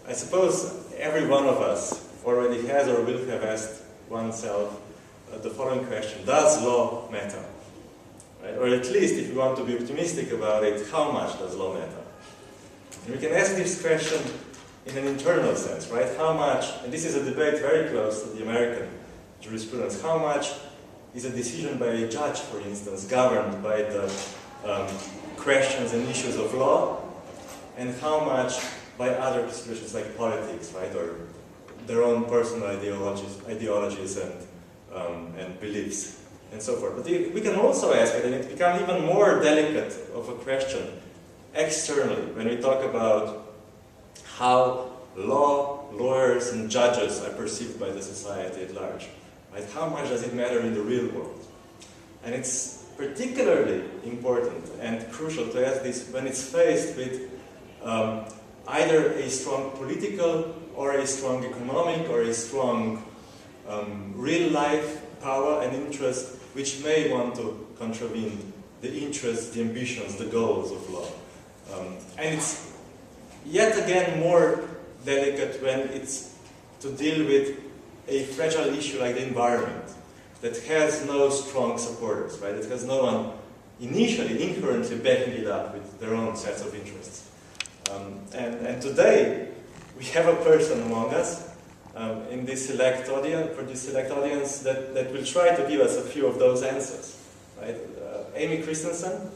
I suppose every one of us already has or will have asked oneself the following question: does law matter? Right? Or at least, if you want to be optimistic about it, how much does law matter? And we can ask this question in an internal sense, right? How much, and this is a debate very close to the American jurisprudence, how much is a decision by a judge, for instance, governed by the questions and issues of law, and how much by other considerations like politics, right, or their own personal ideologies and beliefs, and so forth. But we can also ask it, and it becomes even more delicate of a question externally when we talk about how law, lawyers, and judges are perceived by the society at large. Right? How much does it matter in the real world? And it's particularly important and crucial to ask this when it's faced with either a strong political or a strong economic or a strong real-life power and interest which may want to contravene the interests, the ambitions, the goals of law. And it's yet again more delicate when it's to deal with a fragile issue like the environment that has no strong supporters, right? It has no one initially, inherently backing it up with their own sets of interests. And today, we have a person among us in this select audience, that will try to give us a few of those answers. Right? Aimee Christensen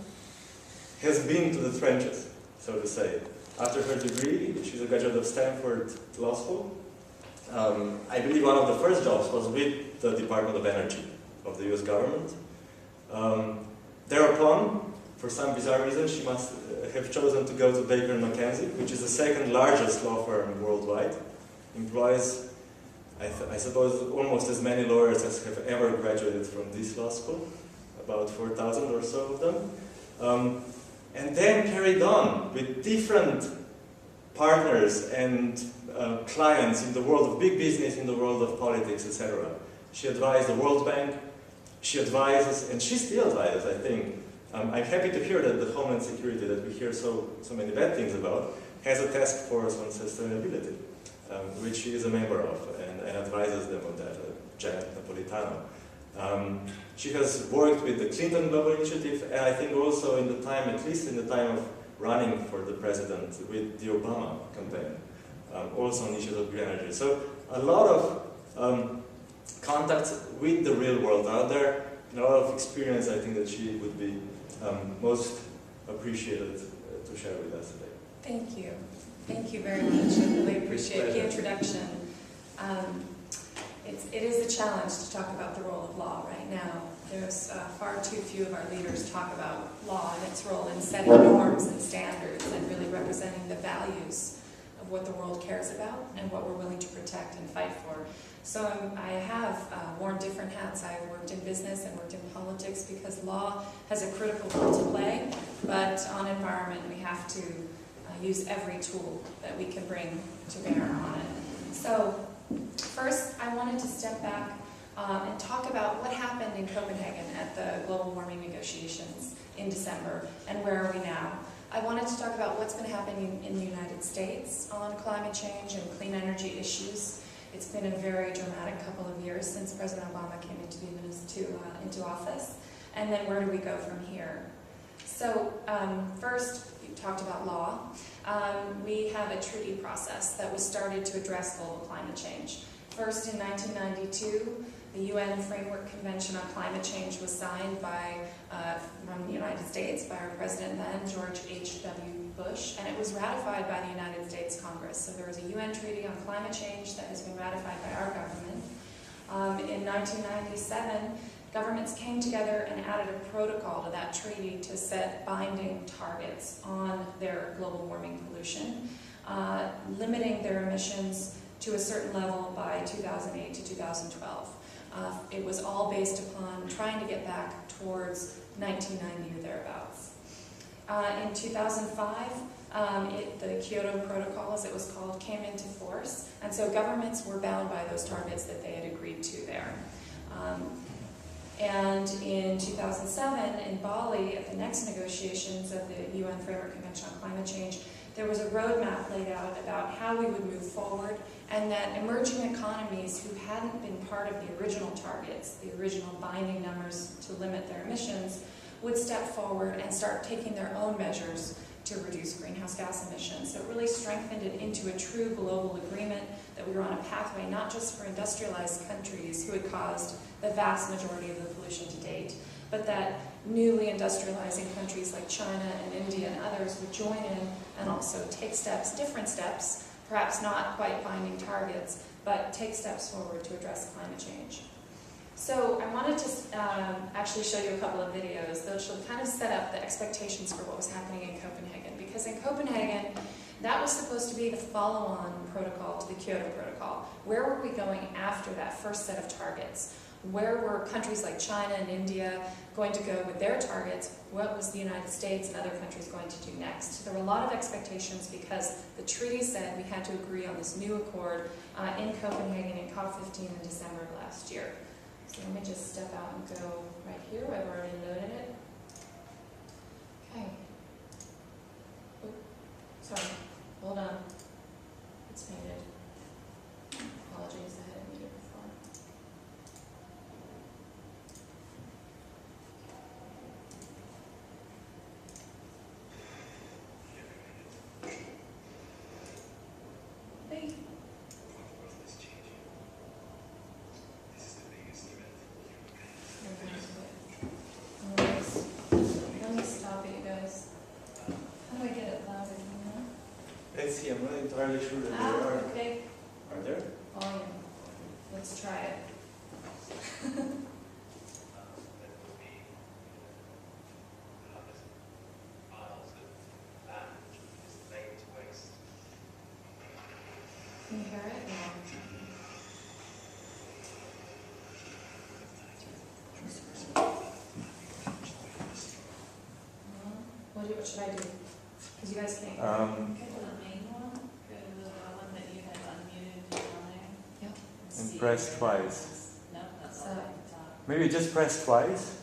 has been to the trenches, so to say. After her degree, she's a graduate of Stanford Law School. I believe one of the first jobs was with the Department of Energy of the US government. Thereupon, for some bizarre reason, she must have chosen to go to Baker McKenzie, which is the second largest law firm worldwide. Employs, I suppose, almost as many lawyers as have ever graduated from this law school, about 4,000 or so of them. And then carried on with different partners and clients in the world of big business, in the world of politics, etc. She advised the World Bank, she advises, and she still advises, I think. I'm happy to hear that the Homeland Security that we hear so many bad things about has a task force on sustainability, which she is a member of and advises them on that, Janet Napolitano. She has worked with the Clinton Global Initiative, and I think also in the time, at least in the time of running for the president with the Obama campaign, also on issues of green energy. So a lot of contacts with the real world out there, and a lot of experience I think that she would be most appreciated to share with us today. Thank you. Thank you very much. I really appreciate the introduction. It is a challenge to talk about the role of law right now. There's far too few of our leaders talk about law and its role in setting norms and standards and really representing the values of what the world cares about and what we're willing to protect and fight for. So I have worn different hats. I've worked in business and worked in politics because law has a critical role to play, but on environment we have to use every tool that we can bring to bear on it. So first, I wanted to step back and talk about what happened in Copenhagen at the global warming negotiations in December, and where are we now. I wanted to talk about what's been happening in the United States on climate change and clean energy issues. It's been a very dramatic couple of years since President Obama came into office, and then where do we go from here? So first, you talked about law. We have a treaty process that was started to address global climate change. First, in 1992, the UN Framework Convention on Climate Change was signed from the United States by our president then, George H.W. Bush, and it was ratified by the United States Congress. So there was a UN treaty on climate change that has been ratified by our government. In 1997, governments came together and added a protocol to that treaty to set binding targets on their global warming pollution, limiting their emissions to a certain level by 2008 to 2012. It was all based upon trying to get back towards 1990 or thereabouts. In 2005, the Kyoto Protocol, as it was called, came into force, and so governments were bound by those targets that they had agreed to there. And in 2007, in Bali, at the next negotiations of the UN Framework Convention on Climate Change, there was a roadmap laid out about how we would move forward, and that emerging economies who hadn't been part of the original targets, the original binding numbers to limit their emissions, would step forward and start taking their own measures to reduce greenhouse gas emissions. So it really strengthened it into a true global agreement that we were on a pathway not just for industrialized countries who had caused the vast majority of the pollution to date, but that newly industrializing countries like China and India and others would join in and also take steps, different steps, perhaps not quite binding targets, but take steps forward to address climate change. So I wanted to actually show you a couple of videos that should kind of set up the expectations for what was happening in Copenhagen. Because in Copenhagen, that was supposed to be the follow-on protocol to the Kyoto Protocol. Where were we going after that first set of targets? Where were countries like China and India going to go with their targets? What was the United States and other countries going to do next? There were a lot of expectations because the treaty said we had to agree on this new accord in Copenhagen in COP15 in December of last year. So let me just step out and go right here. I've already loaded it. Okay. Oh, sorry. Hold on. It's painted. Apologies, I hadn't made it before. Hey. Let me stop it, you guys. How do I get it louder? Do you know? Let's see, I'm not entirely sure that there are. Okay. Are there? Volume. Let's try it. Can you hear it? No. What should I do? Because you guys can't. Go to the main one. Go to the one that you had unmuted on there. Yep. See And press if twice. No, that's all at the top. Maybe just press twice.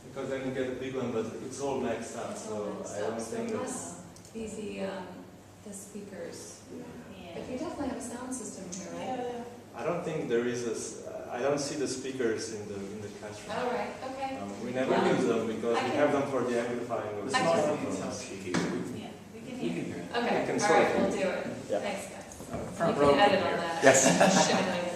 Because then you get a big one, but it's all maxed out, so I don't think So that's... these the speakers. Yeah. But you definitely have a sound system here, right? Yeah. I don't think there is I don't see the speakers in the classroom. All right. Okay. We never use them because we have them for the amplifying of the I can- smartphones. Yeah, we can hear you. Okay. You can All sort right. of- We'll do it. Yeah. Thanks, guys. Front You row. can edit on that. Yes. Showing it.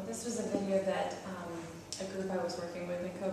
This was a video that a group I was working with in Copenhagen